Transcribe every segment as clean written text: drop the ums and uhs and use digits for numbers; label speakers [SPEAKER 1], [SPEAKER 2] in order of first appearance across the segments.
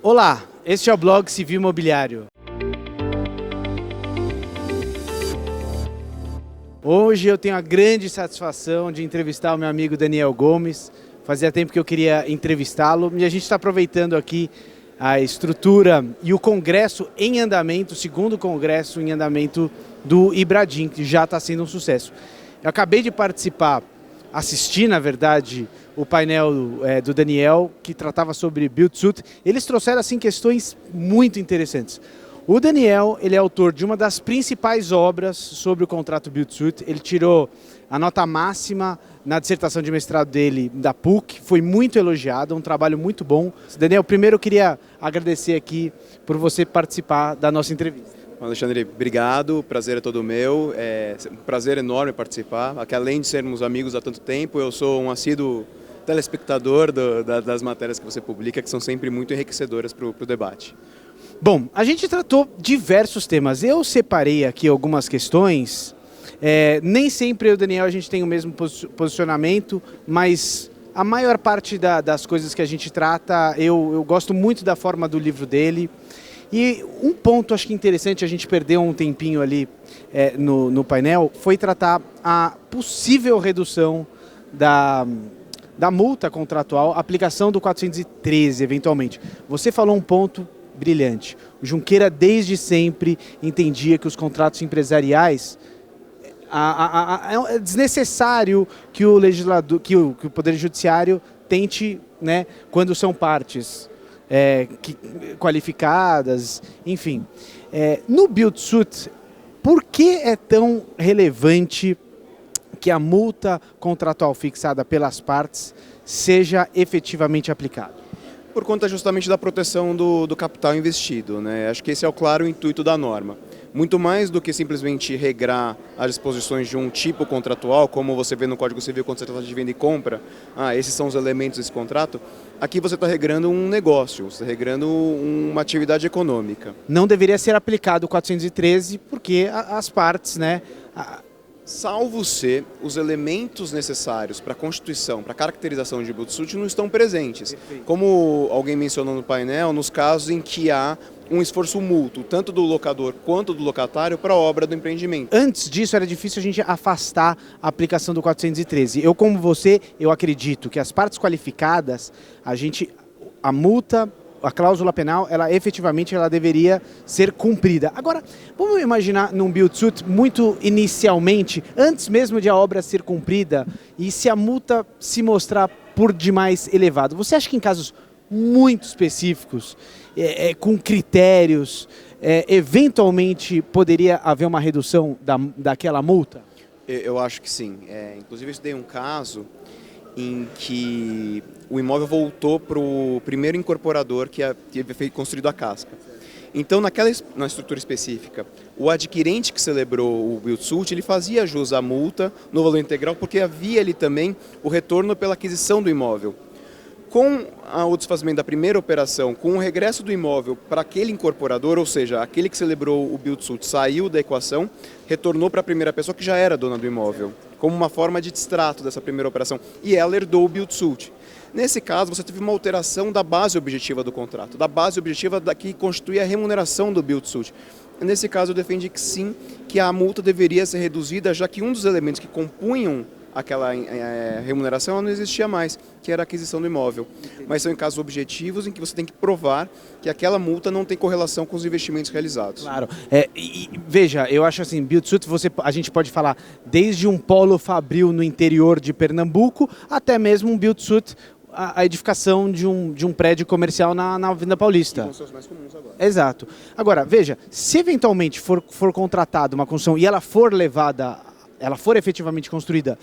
[SPEAKER 1] Olá, este é o blog Civil Imobiliário. Hoje eu tenho a grande satisfação de entrevistar o meu amigo Daniel Gomes. Fazia tempo que eu queria entrevistá-lo e a gente está aproveitando aqui a estrutura e o congresso em andamento, o segundo congresso em andamento do Ibradim, que já está sendo um sucesso. Eu acabei de participar, assisti na verdade, o painel do Daniel, que tratava sobre Build Suit. Eles trouxeram assim questões muito interessantes. O Daniel, ele é autor de uma das principais obras sobre o contrato Build Suit. Ele tirou a nota máxima na dissertação de mestrado dele da PUC, foi muito elogiado, um trabalho muito bom. Daniel, primeiro eu queria agradecer aqui por você participar da nossa entrevista.
[SPEAKER 2] Alexandre, obrigado, o prazer é todo meu, é um prazer enorme participar. Aqui, além de sermos amigos há tanto tempo, eu sou um assíduo telespectador das matérias que você publica, que são sempre muito enriquecedoras para o debate.
[SPEAKER 1] Bom, a gente tratou diversos temas. Eu separei aqui algumas questões. Nem sempre eu e o Daniel a gente tem o mesmo posicionamento, mas a maior parte das coisas que a gente trata, eu gosto muito da forma do livro dele. E um ponto acho que interessante, a gente perdeu um tempinho ali no painel, foi tratar a possível redução da multa contratual, aplicação do 413 eventualmente. Você falou um ponto brilhante. O Junqueira desde sempre entendia que os contratos empresariais é desnecessário que o legislador, que o Poder Judiciário tente, né, quando são partes qualificadas, enfim. No Build Suit, por que é tão relevante que a multa contratual fixada pelas partes seja efetivamente aplicada?
[SPEAKER 2] Por conta justamente da proteção do capital investido, né? Acho que esse é o claro intuito da norma. Muito mais do que simplesmente regrar as disposições de um tipo contratual, como você vê no Código Civil quando você trata de venda e compra, esses são os elementos desse contrato, aqui você está regrando um negócio, você está regrando uma atividade econômica.
[SPEAKER 1] Não deveria ser aplicado o 413 porque as partes, né?
[SPEAKER 2] Salvo se os elementos necessários para a constituição, para a caracterização de Build Suit não estão presentes.
[SPEAKER 1] Perfeito.
[SPEAKER 2] Como alguém mencionou no painel, nos casos em que há um esforço mútuo, tanto do locador quanto do locatário, para a obra do empreendimento.
[SPEAKER 1] Antes disso era difícil a gente afastar a aplicação do 413. Eu, como você, eu acredito que as partes qualificadas, a multa, a cláusula penal, ela efetivamente deveria ser cumprida. Agora, vamos imaginar num Build Suit muito inicialmente, antes mesmo de a obra ser cumprida, e se a multa se mostrar por demais elevada. Você acha que em casos muito específicos, com critérios, eventualmente poderia haver uma redução daquela multa?
[SPEAKER 2] Eu acho que sim. Inclusive eu estudei um caso em que o imóvel voltou para o primeiro incorporador que havia construído a casca. Então, na estrutura específica, o adquirente que celebrou o Build Suit, ele fazia jus à multa no valor integral, porque havia ali também o retorno pela aquisição do imóvel. Com o desfazimento da primeira operação, com o regresso do imóvel para aquele incorporador, ou seja, aquele que celebrou o Build Suit saiu da equação, retornou para a primeira pessoa que já era dona do imóvel, como uma forma de distrato dessa primeira operação, e ela herdou o Build Suit. Nesse caso, você teve uma alteração da base objetiva do contrato, da base objetiva que constitui a remuneração do Build Suit. Nesse caso, eu defendi que sim, que a multa deveria ser reduzida, já que um dos elementos que compunham aquela remuneração não existia mais, que era a aquisição do imóvel. Mas são em casos objetivos em que você tem que provar que aquela multa não tem correlação com os investimentos realizados.
[SPEAKER 1] Claro. Veja, eu acho assim, Build Suit, a gente pode falar desde um polo fabril no interior de Pernambuco até mesmo um Build Suit, a edificação de um prédio comercial na Avenida Paulista.
[SPEAKER 2] Que são os mais comuns agora.
[SPEAKER 1] Exato. Agora, veja, se eventualmente for contratada uma construção e ela for efetivamente construída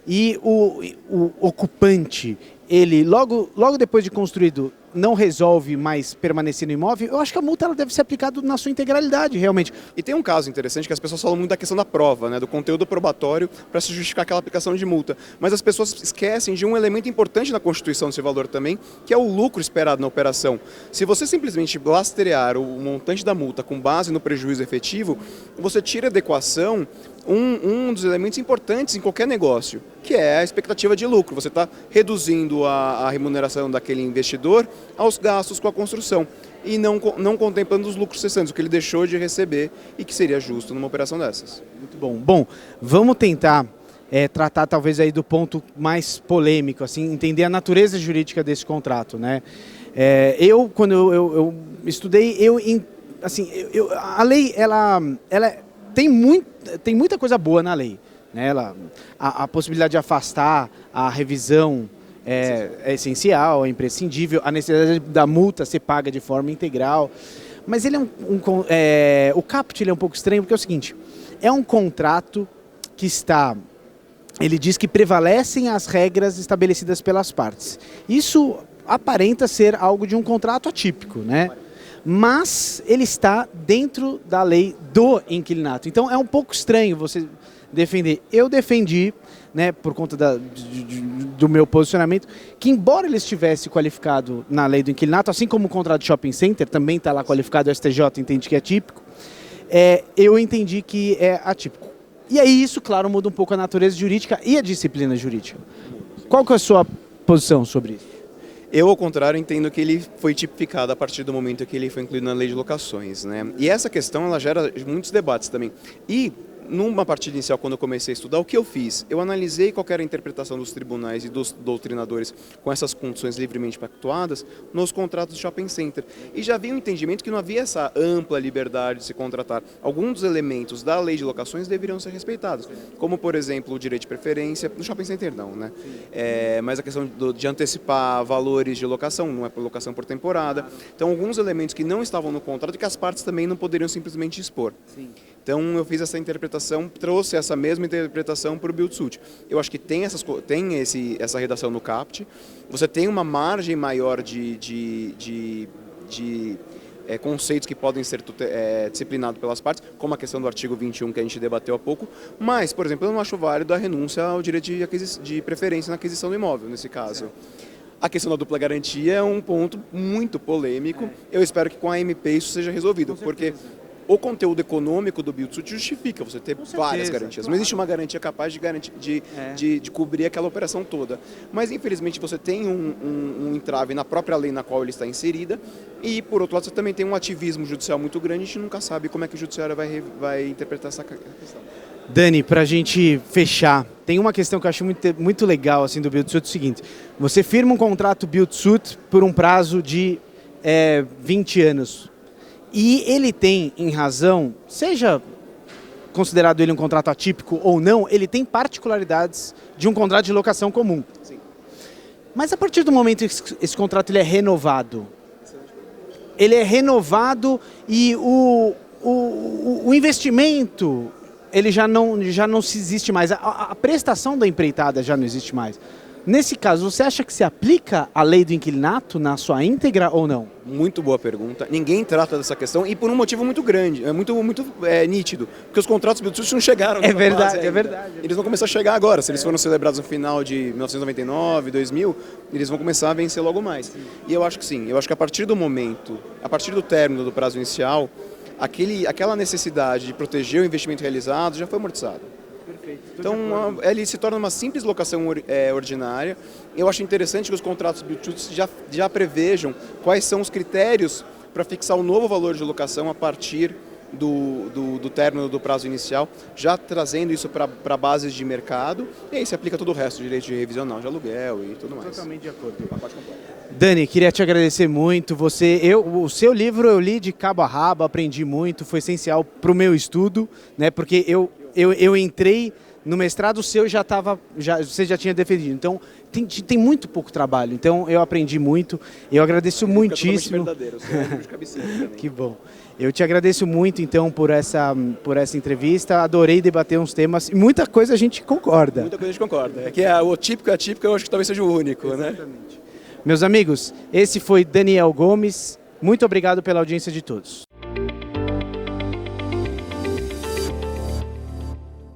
[SPEAKER 1] e o ocupante, ele logo depois de construído, não resolve mais permanecer no imóvel, eu acho que a multa deve ser aplicada na sua integralidade, realmente.
[SPEAKER 2] E tem um caso interessante que as pessoas falam muito da questão da prova, né, do conteúdo probatório para se justificar aquela aplicação de multa. Mas as pessoas esquecem de um elemento importante na constituição desse valor também, que é o lucro esperado na operação. Se você simplesmente lastrear o montante da multa com base no prejuízo efetivo, você tira da equação um dos elementos importantes em qualquer negócio, que é a expectativa de lucro. Você está reduzindo a remuneração daquele investidor aos gastos com a construção e não contemplando os lucros cessantes, o que ele deixou de receber e que seria justo numa operação dessas.
[SPEAKER 1] Muito bom. Bom, vamos tentar tratar talvez aí do ponto mais polêmico, assim, entender a natureza jurídica desse contrato, né? Quando eu estudei, a lei, ela tem muita coisa boa na lei, né? A possibilidade de afastar, a revisão é essencial, é imprescindível, a necessidade da multa ser paga de forma integral, mas ele o caput ele é um pouco estranho, porque é o seguinte, é um contrato que ele diz que prevalecem as regras estabelecidas pelas partes. Isso aparenta ser algo de um contrato atípico, né? Mas ele está dentro da lei do inquilinato. Então é um pouco estranho você defender. Eu defendi, né, por conta do meu posicionamento, que embora ele estivesse qualificado na lei do inquilinato, assim como o contrato de shopping center também está lá qualificado, o STJ entende que é típico, eu entendi que é atípico. E aí isso, claro, muda um pouco a natureza jurídica e a disciplina jurídica. Qual que é a sua posição sobre isso?
[SPEAKER 2] Eu, ao contrário, entendo que ele foi tipificado a partir do momento que ele foi incluído na lei de locações, né? E essa questão, ela gera muitos debates também. E numa partida inicial, quando eu comecei a estudar, o que eu fiz? Eu analisei qual era a interpretação dos tribunais e dos doutrinadores com essas condições livremente pactuadas nos contratos de shopping center. E já havia um entendimento que não havia essa ampla liberdade de se contratar. Alguns dos elementos da lei de locações deveriam ser respeitados, como, por exemplo, o direito de preferência, no shopping center não, né? Mas a questão de antecipar valores de locação, não é por locação por temporada. Então, alguns elementos que não estavam no contrato e que as partes também não poderiam simplesmente expor. Sim. Então eu fiz essa interpretação, trouxe essa mesma interpretação para o Build-to-Suit. Eu acho que tem essa redação no CAPT, você tem uma margem maior de conceitos que podem ser disciplinados pelas partes, como a questão do artigo 21 que a gente debateu há pouco, mas, por exemplo, eu não acho válido a renúncia ao direito de preferência na aquisição do imóvel, nesse caso. Certo. A questão da dupla garantia é um ponto muito polêmico, eu espero que com a MP isso seja resolvido, porque o conteúdo econômico do Build-to-Suit justifica você ter várias garantias. Claro. Não existe uma garantia capaz de cobrir aquela operação toda. Mas, infelizmente, você tem um entrave na própria lei na qual ele está inserida e, por outro lado, você também tem um ativismo judicial muito grande. A gente nunca sabe como é que o judiciário vai interpretar essa questão.
[SPEAKER 1] Dani, para a gente fechar, tem uma questão que eu acho muito legal assim, do Build-to-Suit, é o seguinte, você firma um contrato Build-to-Suit por um prazo de 20 anos. E ele tem, em razão, seja considerado ele um contrato atípico ou não, ele tem particularidades de um contrato de locação comum. Sim. Mas a partir do momento que esse contrato ele é renovado e o investimento ele já não se existe mais, a prestação da empreitada já não existe mais. Nesse caso, você acha que se aplica a lei do inquilinato na sua íntegra ou não?
[SPEAKER 2] Muito boa pergunta. Ninguém trata dessa questão e por um motivo muito grande, muito nítido. Porque os contratos Build-to-Suit não chegaram.
[SPEAKER 1] É verdade, é verdade.
[SPEAKER 2] Eles vão começar a chegar agora. Se eles foram celebrados no final de 1999, 2000, eles vão começar a vencer logo mais. Sim. E eu acho que sim. Eu acho que a partir do término do prazo inicial, aquela necessidade de proteger o investimento realizado já foi amortizada. Então, ele se torna uma simples locação ordinária. Eu acho interessante que os contratos Build-to-Suit já prevejam quais são os critérios para fixar o novo valor de locação a partir do término do prazo inicial, já trazendo isso para bases de mercado, e aí se aplica todo o resto, direito de revisional de aluguel e tudo mais.
[SPEAKER 1] Totalmente de acordo. Dani, queria te agradecer muito. O seu livro eu li de cabo a rabo, aprendi muito, foi essencial para o meu estudo, né? Porque eu entrei no mestrado, você já tinha defendido. Então, tem muito pouco trabalho. Então, eu aprendi muito. Eu agradeço muitíssimo.
[SPEAKER 2] Verdadeiro, de cabeceira também.
[SPEAKER 1] Que bom. Eu te agradeço muito, então, por essa entrevista. Adorei debater uns temas. E muita coisa a gente concorda.
[SPEAKER 2] Muita coisa a gente concorda. É que o típico e atípico, eu acho que talvez seja o único,
[SPEAKER 1] exatamente, né? Meus amigos, esse foi Daniel Gomes. Muito obrigado pela audiência de todos.